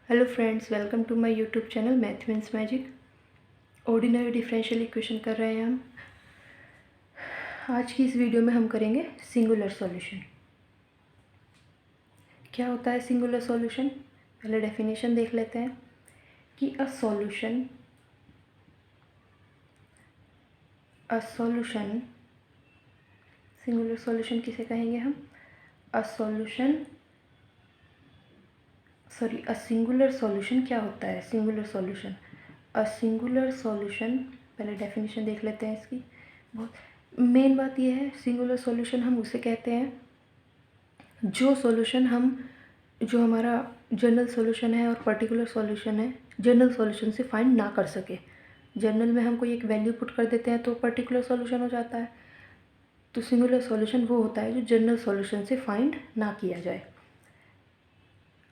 Hello friends, welcome to my YouTube channel math means magic. Ordinary differential equation कर रहे हैं हम। आज की इस वीडियो में हम करेंगे सिंगुलर सॉल्यूशन। क्या होता है सिंगुलर सॉल्यूशन? पहले डेफिनेशन देख लेते हैं कि अ सॉल्यूशन सिंगुलर सॉल्यूशन किसे कहेंगे हम? अ सिंगुलर सॉल्यूशन क्या होता है? सिंगुलर सॉल्यूशन पहले डेफिनेशन देख लेते हैं इसकी। बहुत मेन बात यह है, सिंगुलर सॉल्यूशन हम उसे कहते हैं जो हमारा जनरल सॉल्यूशन है और पर्टिकुलर सॉल्यूशन है, जनरल सॉल्यूशन से फाइंड ना कर सके। जनरल में हम कोई एक वैल्यू पुट कर देते हैं तो पर्टिकुलर सॉल्यूशन हो जाता है। तो सिंगुलर सॉल्यूशन वो होता है जो जनरल सॉल्यूशन से फाइंड ना किया जाए।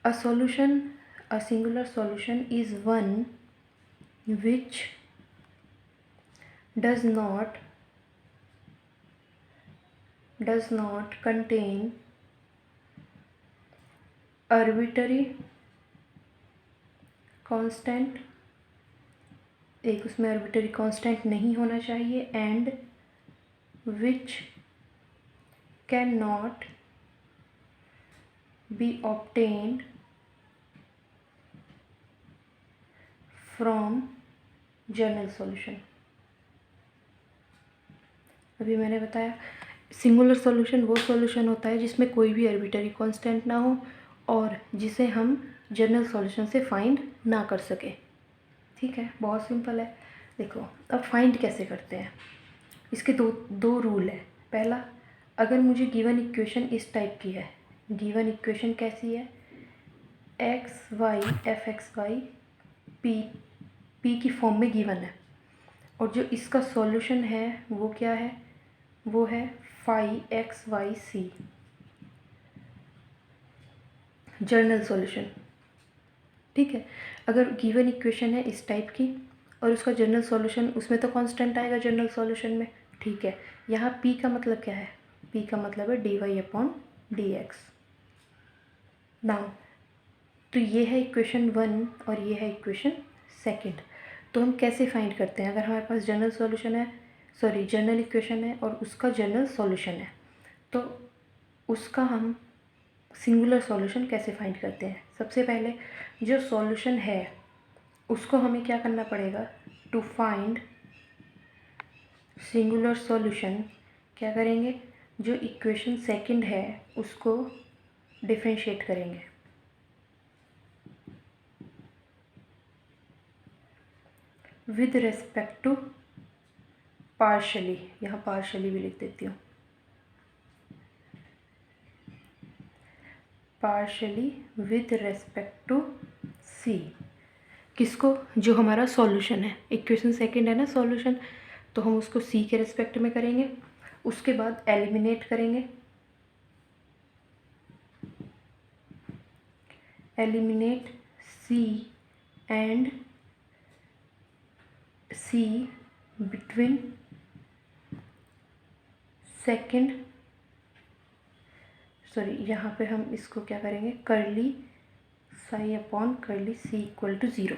A singular solution is one which does not contain arbitrary constant, एक उसमें arbitrary constant नहीं होना चाहिए, and which cannot be obtained from general solution. अभी मैंने बताया सिंगुलर सॉल्यूशन वो सॉल्यूशन होता है जिसमें कोई भी आर्बिट्ररी कांस्टेंट ना हो और जिसे हम जनरल सॉल्यूशन से फाइंड ना कर सके। ठीक है, बहुत सिंपल है। देखो अब फाइंड कैसे करते हैं, इसके दो रूल है। पहला, अगर मुझे गिवन इक्वेशन इस टाइप की है, गिवन इक्वेशन कैसी है, X Y F X Y P की फॉर्म में गिवन है और जो इसका सॉल्यूशन है वो क्या है, वो है phi X Y C, general solution. ठीक है, अगर गिवन इक्वेशन है इस टाइप की और उसका जनरल सॉल्यूशन, उसमें तो कांस्टेंट आएगा जनरल सॉल्यूशन में। ठीक है, यहाँ पी का मतलब क्या है? पी का मतलब है D Y upon D X. Now तो ये है इक्वेशन 1 और ये है इक्वेशन सेकंड। तो हम कैसे फाइंड करते हैं? अगर हमारे पास जनरल सॉल्यूशन है, जनरल इक्वेशन है और उसका जनरल सॉल्यूशन है, तो उसका हम सिंगुलर सॉल्यूशन कैसे फाइंड करते हैं? सबसे पहले जो सॉल्यूशन है उसको हमें क्या करना पड़ेगा? टू फाइंड सिंगुलर सॉल्यूशन क्या करेंगे? जो इक्वेशन सेकंड है उसको डिफरेंशिएट करेंगे। विद रेस्पेक्ट टू पार्शली, यहाँ पार्शली भी लिख देती हूँ, पार्शली विद रेस्पेक्ट टू सी। किसको? जो हमारा सॉल्यूशन है, इक्वेशन सेकंड है ना सॉल्यूशन, तो हम उसको सी के रेस्पेक्ट में करेंगे। उसके बाद एलिमिनेट करेंगे, eliminate C and C between second, यहाँ पे हम इसको क्या करेंगे, करली साई अपॉन करली सी इक्वल टू 0।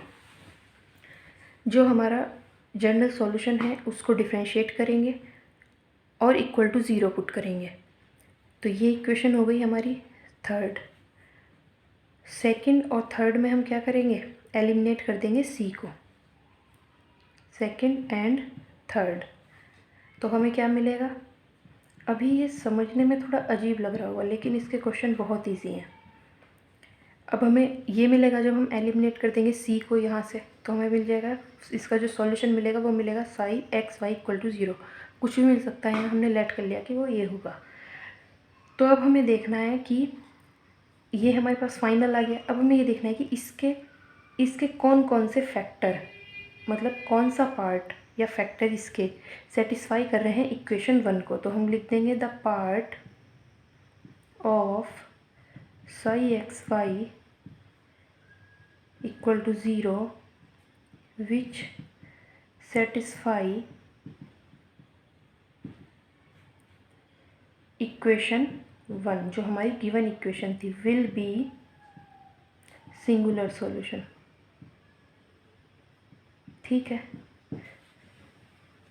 जो हमारा जनरल सॉल्यूशन है उसको डिफरेंशिएट करेंगे और इक्वल टू 0 पुट करेंगे। तो ये इक्वेशन हो गई हमारी थर्ड। सेकंड और थर्ड में हम क्या करेंगे? एलिमिनेट कर देंगे सी को, सेकंड एंड थर्ड। तो हमें क्या मिलेगा? अभी ये समझने में थोड़ा अजीब लग रहा होगा लेकिन इसके क्वेश्चन बहुत ईजी हैं। अब हमें ये मिलेगा, जब हम एलिमिनेट कर देंगे सी को यहाँ से, तो हमें मिल जाएगा, इसका जो सॉल्यूशन मिलेगा वो मिलेगा psi X Y equal to 0। कुछ भी मिल सकता है, यहाँ हमने लेट कर लिया कि वो ये होगा। तो अब हमें देखना है कि ये हमारे पास फाइनल आ गया। अब हमें ये देखना है कि इसके कौन कौन से फैक्टर, मतलब कौन सा पार्ट या फैक्टर इसके सेटिस्फाई कर रहे हैं इक्वेशन 1 को। तो हम लिख देंगे the part of psi X Y equal to 0 which satisfy equation 1, जो हमारी गिवन इक्वेशन थी, विल बी सिंगुलर सॉल्यूशन। ठीक है,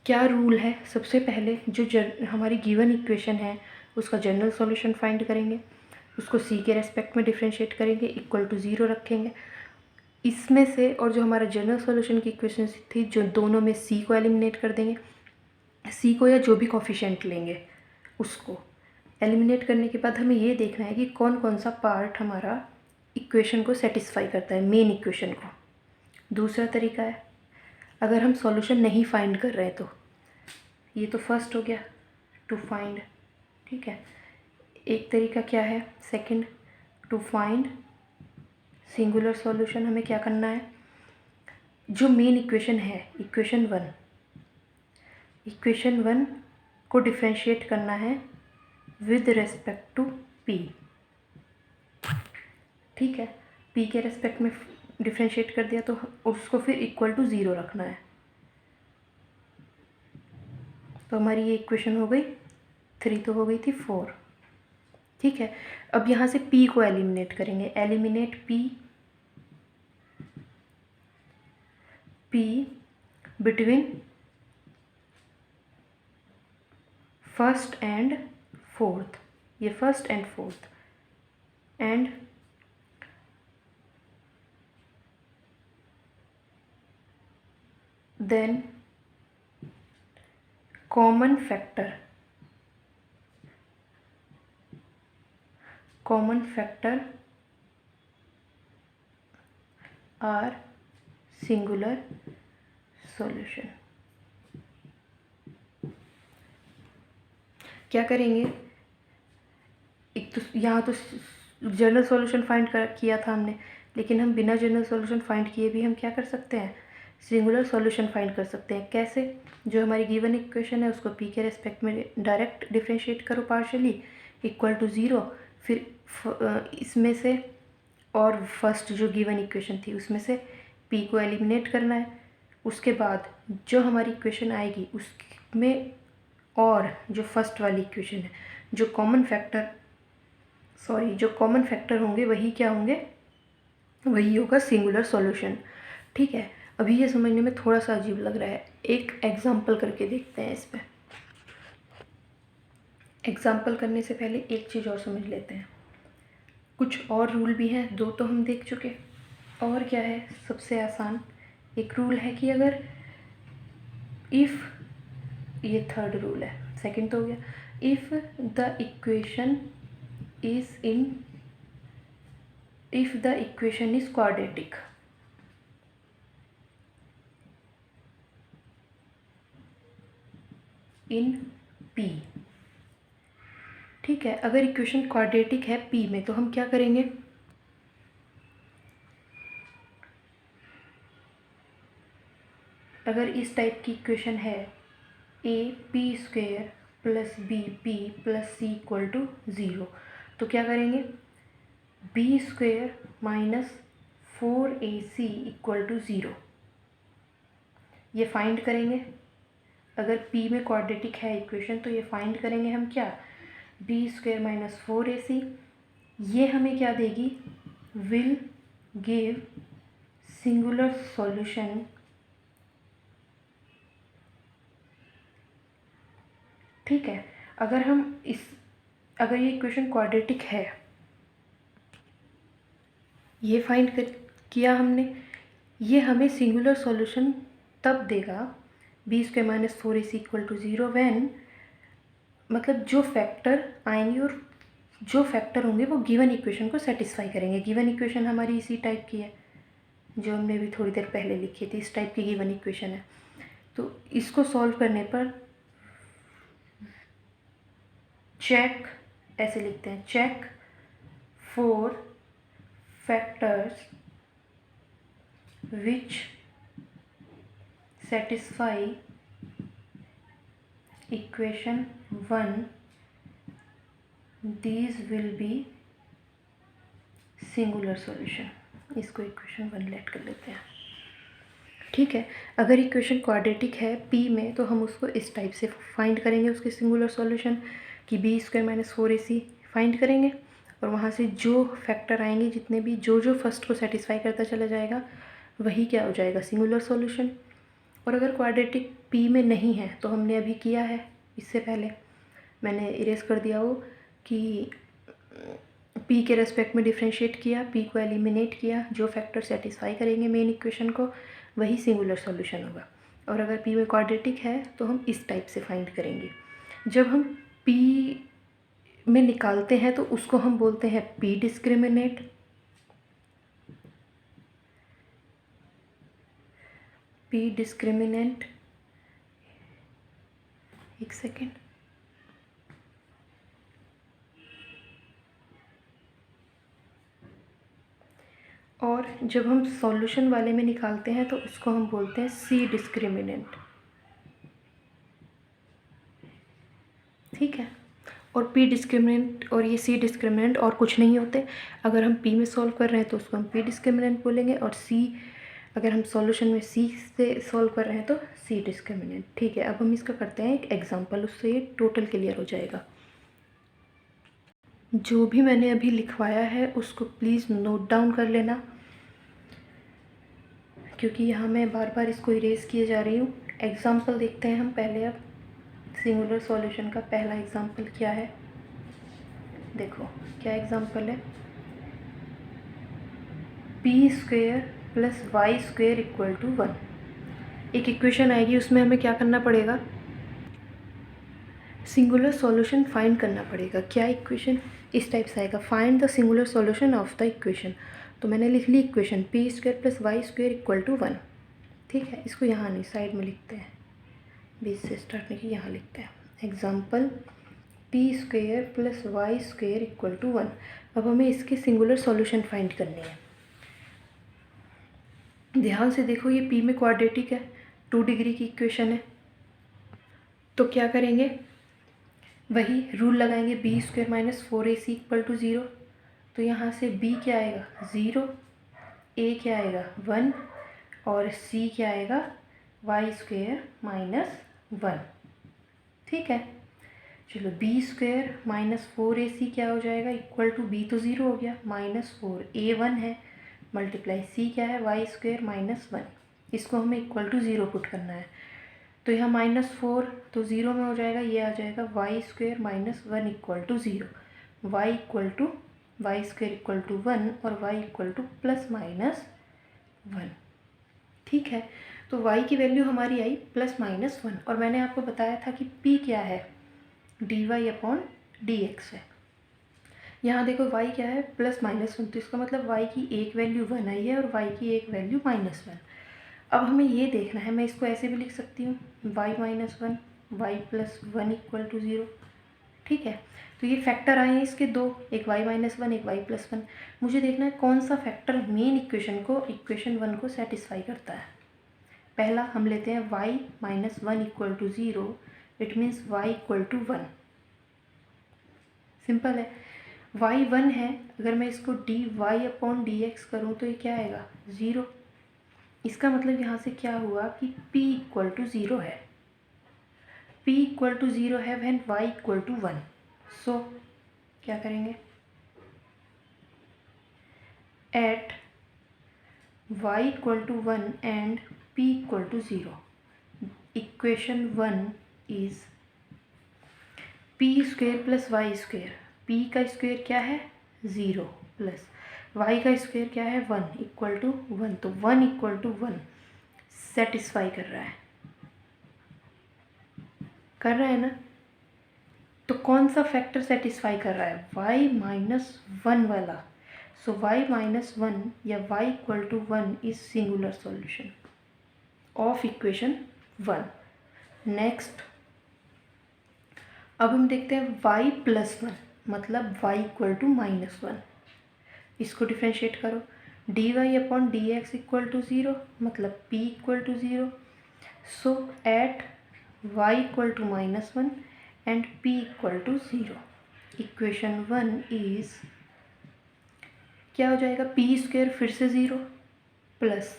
क्या रूल है? सबसे पहले जो हमारी गिवन इक्वेशन है उसका जनरल सॉल्यूशन फाइंड करेंगे, उसको सी के रेस्पेक्ट में डिफरेंशिएट करेंगे, इक्वल टू ज़ीरो रखेंगे। इसमें से और जो हमारा जनरल सॉल्यूशन की इक्वेशन थी, जो दोनों में सी को एलिमिनेट कर देंगे, सी को या जो भी कोफिशिएंट लेंगे उसको एलिमिनेट करने के बाद हमें ये देखना है कि कौन कौन सा पार्ट हमारा इक्वेशन को सेटिस्फाई करता है, मेन इक्वेशन को। दूसरा तरीका है, अगर हम सॉल्यूशन नहीं फाइंड कर रहे तो ये तो फर्स्ट हो गया, टू फाइंड। ठीक है, एक तरीका क्या है, second, to find singular solution. हमें क्या करना है, जो मेन इक्वेशन है, इक्वेशन वन को डिफरेंशिएट करना है विद रेस्पेक्ट टू पी। ठीक है, पी के रेस्पेक्ट में डिफरेंशिएट कर दिया तो उसको फिर इक्वल टू ज़ीरो रखना है। तो हमारी ये इक्वेशन हो गई 3, तो हो गई थी 4। ठीक है, अब यहाँ से p को एलिमिनेट करेंगे, eliminate p between first and fourth, ये first and fourth, and then common factor are singular solution. क्या करेंगे, एक तो यहाँ तो जनरल सॉल्यूशन फाइंड किया था हमने, लेकिन हम बिना जनरल सॉल्यूशन फाइंड किए भी हम क्या कर सकते हैं, सिंगुलर सॉल्यूशन फाइंड कर सकते हैं। कैसे? जो हमारी गिवन इक्वेशन है उसको p के रेस्पेक्ट में डायरेक्ट डिफरेंशिएट करो पार्शियली, इक्वल टू ज़ीरो, फिर इसमें से और फर्स्ट जो गिवन इक्वेशन थी उसमें से p को एलिमिनेट करना है। उसके बाद जो हमारी इक्वेशन आएगी उसमें और जो फर्स्ट वाली इक्वेशन है, जो कॉमन फैक्टर होंगे वही क्या होंगे, वही होगा सिंगुलर सॉल्यूशन। ठीक है, अभी ये समझने में थोड़ा सा अजीब लग रहा है, एक एग्जांपल करके देखते हैं इस पर। एग्जांपल करने से पहले एक चीज़ और समझ लेते हैं, कुछ और रूल भी हैं, 2 तो हम देख चुके। और क्या है, सबसे आसान एक रूल है कि अगर इफ़, ये थर्ड रूल है, सेकंड तो हो गया, if the equation is quadratic, in P। ठीक है, अगर इक्वेशन क्वाड्रेटिक है P में तो हम क्या करेंगे, अगर इस टाइप की इक्वेशन है a p² plus bp plus c equal to zero, तो क्या करेंगे, b² minus 4ac equal to zero, ये फाइंड करेंगे। अगर p में क्वाड्रेटिक है इक्वेशन तो ये फाइंड करेंगे हम क्या, b² माइनस 4ac, ये हमें क्या देगी, विल गिव सिंगुलर सॉल्यूशन। ठीक है, अगर ये इक्वेशन क्वाड्रेटिक है, ये फाइंड किया हमने, ये हमें सिंगुलर सॉल्यूशन तब देगा b² minus 4ac equal to zero when, मतलब जो फैक्टर आएंगे और जो फैक्टर होंगे वो गिवन इक्वेशन को सेटिस्फाई करेंगे। गिवन इक्वेशन हमारी इसी टाइप की है जो हमने अभी थोड़ी देर पहले लिखी थी, इस टाइप की गिवन इक्वेशन है। तो इसको सॉल्व करने पर चेक, ऐसे लिखते हैं, check for factors which satisfy equation 1, these will be singular solution. इसको इक्वेशन 1 लेट कर लेते हैं। ठीक है, अगर इक्वेशन क्वाड्रेटिक है P में तो हम उसको इस टाइप से फाइंड करेंगे, उसके सिंगुलर सॉल्यूशन कि b² माइनस 4ac फाइंड करेंगे। और वहाँ से जो फैक्टर आएंगे, जितने भी जो फर्स्ट को सेटिस्फाई करता चला जाएगा वही क्या हो जाएगा, सिंगुलर सॉल्यूशन। और अगर क्वाड्रेटिक पी में नहीं है तो हमने अभी किया है, इससे पहले मैंने इरेज कर दिया वो कि पी के रेस्पेक्ट में डिफ्रेंशिएट किया, पी को एलिमिनेट किया, जो फैक्टर सेटिस्फाई करेंगे मेन इक्वेशन को वही सिंगुलर सॉल्यूशन होगा। और अगर पी में क्वाड्रेटिक है तो हम इस टाइप से फाइंड करेंगे। जब हम पी में निकालते हैं तो उसको हम बोलते हैं पी डिस्क्रिमिनेट। पी डिस्क्रिमिनेंट, एक सेकेंड, और जब हम सॉल्यूशन वाले में निकालते हैं तो उसको हम बोलते हैं सी डिस्क्रिमिनेंट। ठीक है। और पी डिस्क्रिमिनेंट और ये सी डिस्क्रिमिनेंट और कुछ नहीं होते। अगर हम पी में सॉल्व कर रहे हैं तो उसको हम पी डिस्क्रिमिनेंट बोलेंगे, और सी अगर हम सॉल्यूशन में सी से सॉल्व कर रहे हैं तो सी डिस्क्रिमिनेंट। ठीक है। अब हम इसका करते हैं एक एग्जांपल, उससे ये टोटल क्लियर हो जाएगा। जो भी मैंने अभी लिखवाया है उसको प्लीज़ नोट डाउन कर लेना, क्योंकि यहाँ मैं बार बार इसको इरेज किए जा रही हूँ। एग्जाम्पल देखते हैं हम पहले। अब सिंगुलर सॉल्यूशन का पहला एग्जाम्पल क्या है, देखो क्या एग्जाम्पल है। P square plus Y square equal to 1। एक इक्वेशन आएगी, उसमें हमें क्या करना पड़ेगा, सिंगुलर सॉल्यूशन फाइंड करना पड़ेगा। क्या इक्वेशन इस टाइप से आएगा, find the singular solution of the equation. तो मैंने लिख ली equation P square plus Y square equal to 1। ठीक है। इसको यहाँ नहीं, साइड में लिखते हैं, बीच से स्टार्ट नहीं, यहाँ लिखते हैं example P square plus Y square equal to 1। अब हमें इसके सिंगुलर सॉल्यूशन फाइंड करने हैं। ध्यान से देखो, ये पी में क्वाड्रेटिक है, 2 डिग्री की इक्वेशन है। तो क्या करेंगे, वही रूल लगाएंगे, B square minus 4ac equal to 0। तो यहाँ से b क्या आएगा 0, a क्या आएगा 1, और c क्या आएगा वाई स्क्वेयर माइनस 1। ठीक है। चलो बी स्क्वेयर माइनस 4ac क्या हो जाएगा इक्वल टू, b तो 0 हो गया, -4, a 1 है, मल्टीप्लाई c क्या है वाई स्क्वेयर माइनस 1। इसको हमें इक्वल टू 0 पुट करना है। तो यहाँ -4 तो 0 में हो जाएगा, ये आ जाएगा Y square minus 1 equal to 0। Y square equal to 1 और Y equal to plus minus 1। ठीक है। तो y की वैल्यू हमारी आई प्लस माइनस 1, और मैंने आपको बताया था कि p क्या है, dy/dx है। यहाँ देखो y क्या है प्लस माइनस 1, तो इसका मतलब y की एक वैल्यू 1 आई है और y की एक वैल्यू -1। अब हमें ये देखना है, मैं इसको ऐसे भी लिख सकती हूँ y-1 y+1 इक्वल टू 0। ठीक है। तो ये फैक्टर आए हैं इसके दो, एक y-1 एक y+1। मुझे देखना है कौन सा फैक्टर मेन इक्वेशन 1 को सेटिस्फाई करता है। पहला हम लेते हैं y-1 equal to 0, it means y equal to 1। Simple है। y 1 है, अगर मैं इसको dy/dx करूँ तो ये क्या आएगा 0। इसका मतलब यहाँ से क्या हुआ कि p इक्वल टू 0 है, p इक्वल टू 0 है when y equal to 1। So क्या करेंगे, at y equal to 1 and p equal to 0, equation 1 is p square plus Y square. p का स्क्वेयर क्या है 0 प्लस y का स्क्वेयर क्या है 1 इक्वल टू 1। तो 1 इक्वल टू 1 सेटिस्फाई कर रहा है ना। तो कौन सा फैक्टर सेटिस्फाई कर रहा है, y-1 वाला। सो y-1 या y equal to 1 is singular solution of equation 1। Next अब हम देखते हैं y+1 मतलब y इक्वल टू -1। इसको डिफ्रेंशिएट करो, dy/dx इक्वल टू 0 मतलब p equal to 0। So at y equal to -1 and p equal to 0, equation 1 is क्या हो जाएगा, p स्क्वेयर फिर से 0 प्लस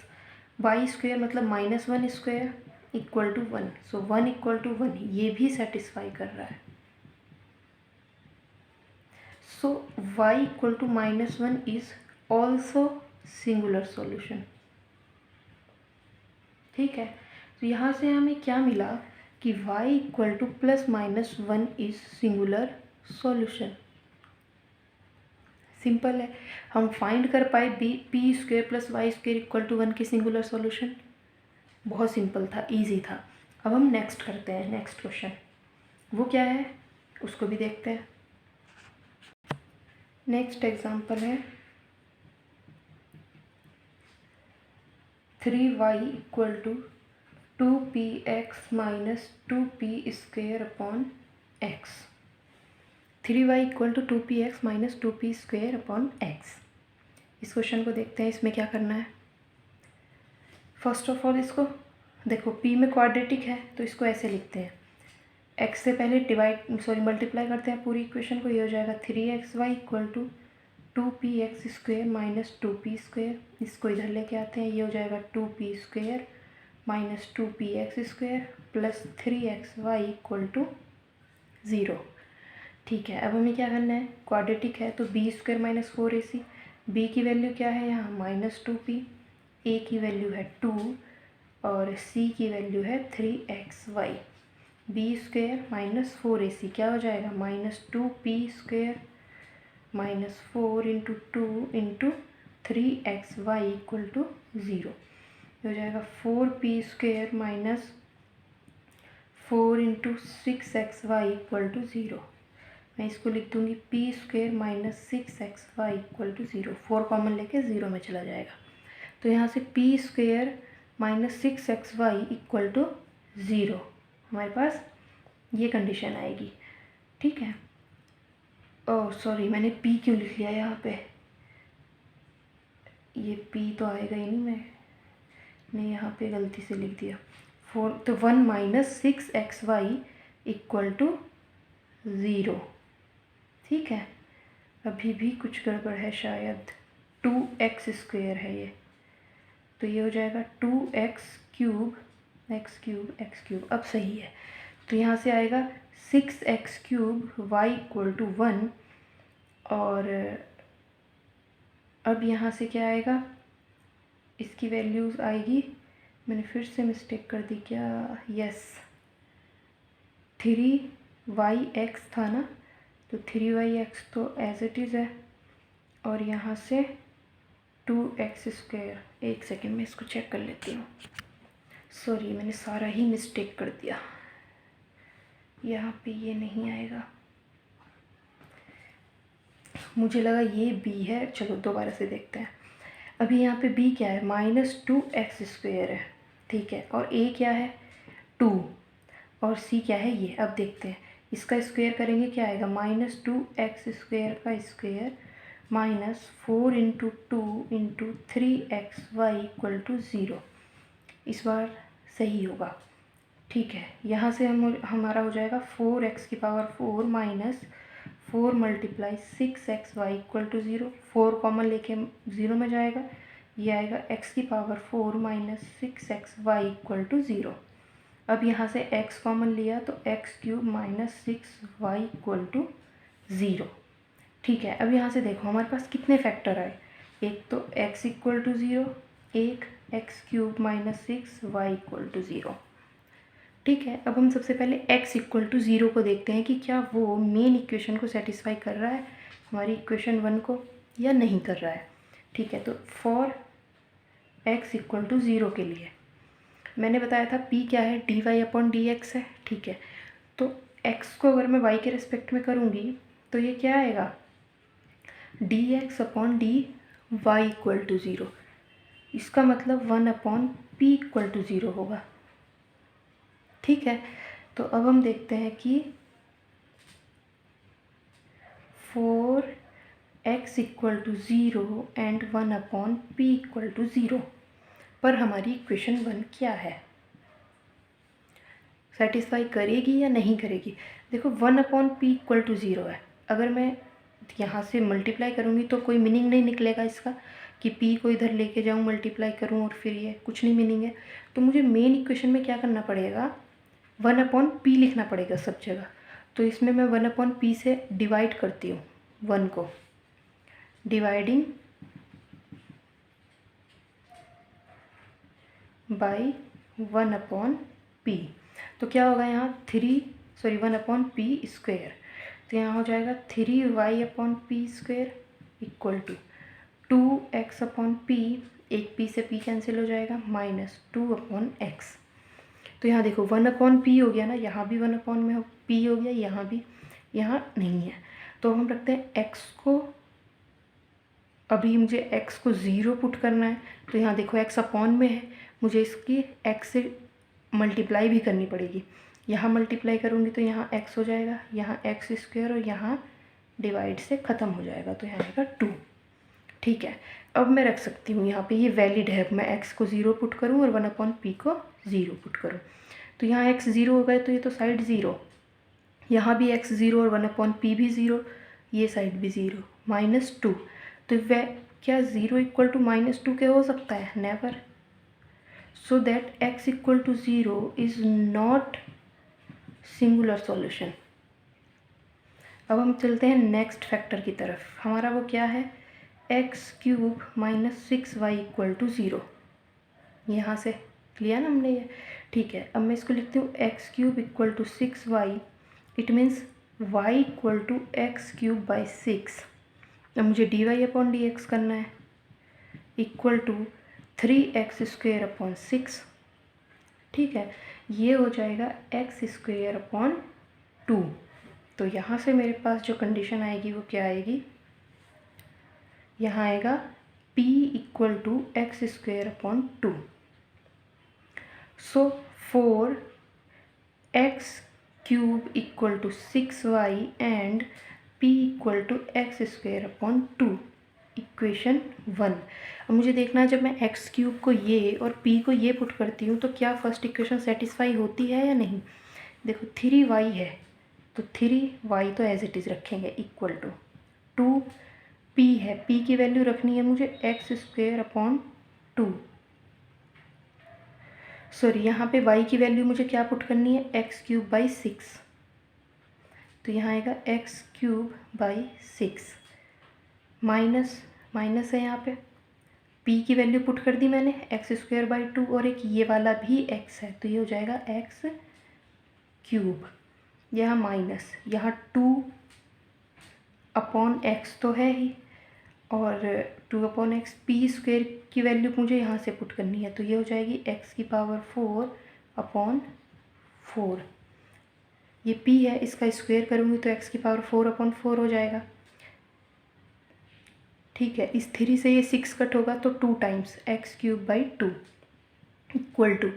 वाई स्क्वेयर मतलब -1 square equal to 1। So 1 equal to 1 ये भी सेटिस्फाई कर रहा है। So y equal to -1 is also singular solution. ठीक है, तो यहाँ से हमें क्या मिला कि y equal to +-1 is singular solution. Simple है, हम फाइंड कर पाए p² + y² इक्वल टू 1 की सिंगुलर सॉल्यूशन। बहुत सिंपल था, इजी था। अब हम नेक्स्ट करते हैं, नेक्स्ट क्वेश्चन। वो क्या है उसको भी देखते हैं। नेक्स्ट एग्जांपल है 3y equal to 2px - 2p² upon x। 3y equal to 2px - 2p² upon x। इस क्वेश्चन को देखते हैं, इसमें क्या करना है। फर्स्ट ऑफ ऑल इसको देखो, p में क्वाड्रेटिक है तो इसको ऐसे लिखते हैं, x से पहले मल्टीप्लाई करते हैं पूरी इक्वेशन को। ये हो जाएगा 3xy equal to 2px² - 2p²। इसको इधर लेके आते हैं, ये हो जाएगा 2p² - 2px² plus 3xy equal to 0। ठीक है, अब हमें क्या करना है, क्वाड्रेटिक है तो b² - 4ac। b की वैल्यू क्या है यहाँ -2p, a की वैल्यू है 2 और c की वैल्यू है 3xy। b² - 4ac क्या हो जाएगा -2p² - 4 × 2 × 3xy इक्वल टू 0। हो जाएगा 4p² - 4 × 6xy इक्वल टू 0। मैं इसको लिख दूँगी p² - 6xy equal to 0। 4 common लेके 0 में चला जाएगा, तो यहाँ से p² - 6xy इक्वल टू 0 हमारे पास ये कंडीशन आएगी। ठीक है, ओह सॉरी, मैंने p क्यों लिख लिया यहाँ पे, ये p तो आएगा ही नहीं, मैंने यहाँ पे गलती से लिख दिया 4। तो 1 - 6xy इक्वल टू 0। ठीक है, अभी भी कुछ गड़बड़ है शायद, 2x² है ये, तो ये हो जाएगा 2x³ x³ अब सही है। तो यहाँ से आएगा 6x³ y इक्वल टू 1। और अब यहाँ से क्या आएगा, इसकी वैल्यूज़ आएगी, मैंने फिर से मिस्टेक कर दी क्या, यस 3yx था ना, तो 3yx तो एज इट इज़ है, और यहाँ से 2x²। एक सेकेंड में इसको चेक कर लेती हूँ, सॉरी मैंने सारा ही मिस्टेक कर दिया, यहाँ पे ये नहीं आएगा, मुझे लगा ये b है। चलो दोबारा से देखते हैं। अभी यहाँ पे b क्या है -2x² है, ठीक है, और a क्या है 2 और c क्या है ये। अब देखते हैं, इसका स्क्वायर करेंगे क्या आएगा -2x² का स्क्वायर -4 × 2 × 3xy इक्वल टू 0। इस बार सही होगा। ठीक है, यहाँ से हमारा हो जाएगा 4x⁴ minus 4 × 6xy equal to 0। 4 common लेके 0 में जाएगा, ये आएगा x⁴ minus 6xy equal to 0। अब यहाँ से x कॉमन लिया तो x³ - 6y इक्वल टू 0। ठीक है, अब यहाँ से देखो हमारे पास कितने फैक्टर आए, एक तो x इक्वल टू 0, एक x³ - 6y इक्वल टू 0। ठीक है, अब हम सबसे पहले x इक्वल टू 0 को देखते हैं कि क्या वो मेन इक्वेशन को सेटिस्फाई कर रहा है, हमारी इक्वेशन 1 को, या नहीं कर रहा है। ठीक है, तो फॉर x इक्वल टू 0 के लिए मैंने बताया था p क्या है dy/dx है। ठीक है, तो x को अगर मैं y के रिस्पेक्ट में करूँगी तो ये क्या आएगा dx/dy इक्वल टू 0। इसका मतलब 1/p इक्वल टू 0 होगा। ठीक है, तो अब हम देखते हैं कि for x equal to 0 and 1/p equal to 0 पर हमारी इक्वेशन 1 क्या है, सेटिस्फाई करेगी या नहीं करेगी। देखो 1/p इक्वल टू 0 है, अगर मैं यहाँ से मल्टीप्लाई करूँगी तो कोई मीनिंग नहीं निकलेगा इसका कि p को इधर लेके जाऊँ मल्टीप्लाई करूँ और फिर ये कुछ नहीं मीनिंग है। तो मुझे मेन इक्वेशन में क्या करना पड़ेगा 1/p लिखना पड़ेगा सब जगह। तो इसमें मैं 1/p से डिवाइड करती हूँ, 1 को, डिवाइडिंग बाई 1/p। तो क्या होगा यहाँ 1/p²। तो यहाँ हो जाएगा 3y/p² इक्वल टू 2x/p, एक p से p कैंसिल हो जाएगा, -2/x। तो यहाँ देखो 1/p हो गया ना, यहाँ भी 1 में p हो गया, यहाँ भी, यहाँ नहीं है। तो हम रखते हैं x को, अभी मुझे x को 0 पुट करना है। तो यहाँ देखो x अपॉन में है, मुझे इसकी x से मल्टीप्लाई भी करनी पड़ेगी। यहाँ मल्टीप्लाई करूँगी तो यहाँ x हो जाएगा, यहाँ x² और यहाँ डिवाइड से ख़त्म हो जाएगा, तो यहाँ आएगा 2। ठीक है, अब मैं रख सकती हूँ यहाँ पे, ये वैलिड है। मैं x को 0 पुट करूँ और 1/p को 0 पुट करूँ, तो यहाँ x 0 हो गए, तो ये तो साइड 0, यहाँ भी x 0 और 1/p भी 0, ये साइड भी 0, -2। तो वह क्या 0 इक्वल टू -2 के हो सकता है? Never. So that x equal to 0 is not singular solution. अब हम चलते हैं नेक्स्ट फैक्टर की तरफ। हमारा वो क्या है? x³ - 6y equal to 0। यहाँ से लिया ना हमने ये। ठीक है, अब मैं इसको लिखती हूँ x³ equal to 6y। It means y equal to x³/6। अब मुझे dy/dx करना है, इक्वल टू 3x²/6। ठीक है, ये हो जाएगा x²/2। तो यहाँ से मेरे पास जो कंडीशन आएगी वो क्या आएगी? यहाँ आएगा p equal to x²/2। So 4x³ equal to 6y and p equal to x²/2, equation 1। अब मुझे देखना है जब मैं x³ को ये और p को ये पुट करती हूँ तो क्या फर्स्ट इक्वेशन सेटिस्फाई होती है या नहीं। देखो 3y है, तो 3y तो एज इट इज़ रखेंगे, इक्वल टू 2p है, p की वैल्यू रखनी है मुझे x²/2। सॉरी, यहाँ पे y की वैल्यू मुझे क्या पुट करनी है? x³/6। तो यहाँ आएगा x³/6 माइनस है, यहाँ पे p की वैल्यू पुट कर दी मैंने x²/2 और एक ये वाला भी x है, तो ये हो जाएगा x³। यहाँ माइनस, यहाँ 2/x तो है ही, और 2/x p² की वैल्यू मुझे यहाँ से पुट करनी है, तो ये हो जाएगी x⁴/4। ये p है, इसका स्क्वायर करूँगी तो x⁴/4 हो जाएगा। ठीक है, इस 3 से ये 6 कट होगा तो 2 टाइम्स x³/2 इक्वल टू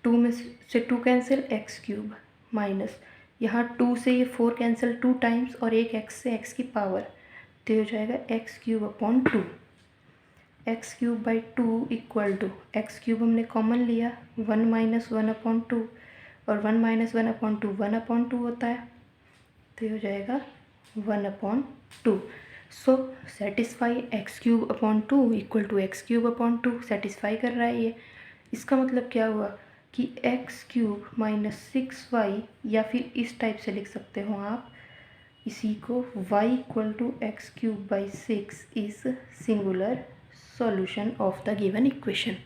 2 में से 2 कैंसिल, x³ माइनस यहाँ 2 से ये 4 कैंसिल 2 टाइम्स और एक x से x की पावर, तो हो जाएगा x³/2। x³/2 equal to x³ हमने कॉमन लिया, 1 - 1/2 और 1 - 1/2 1/2 होता है, तो ये हो जाएगा 1/2। So satisfy x³/2 equal to x³/2 satisfy कर रहा है ये। इसका मतलब क्या हुआ कि x³ - 6y, या फिर इस टाइप से लिख सकते हो आप इसी को, y equal to x³/6 is singular solution of the given equation.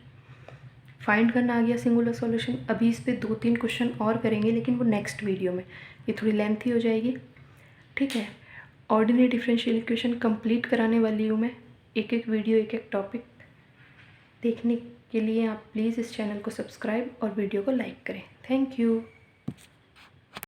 Find करना आ गया सिंगुलर सॉल्यूशन। अभी इस पे 2-3 क्वेश्चन और करेंगे, लेकिन वो नेक्स्ट वीडियो में, ये थोड़ी लेंथी हो जाएगी। ठीक है, ऑर्डिनरी डिफरेंशियल इक्वेशन कंप्लीट कराने वाली हूँ मैं, एक एक वीडियो एक एक टॉपिक। देखने के लिए आप प्लीज़ इस चैनल को सब्सक्राइब और वीडियो को लाइक करें। Thank you.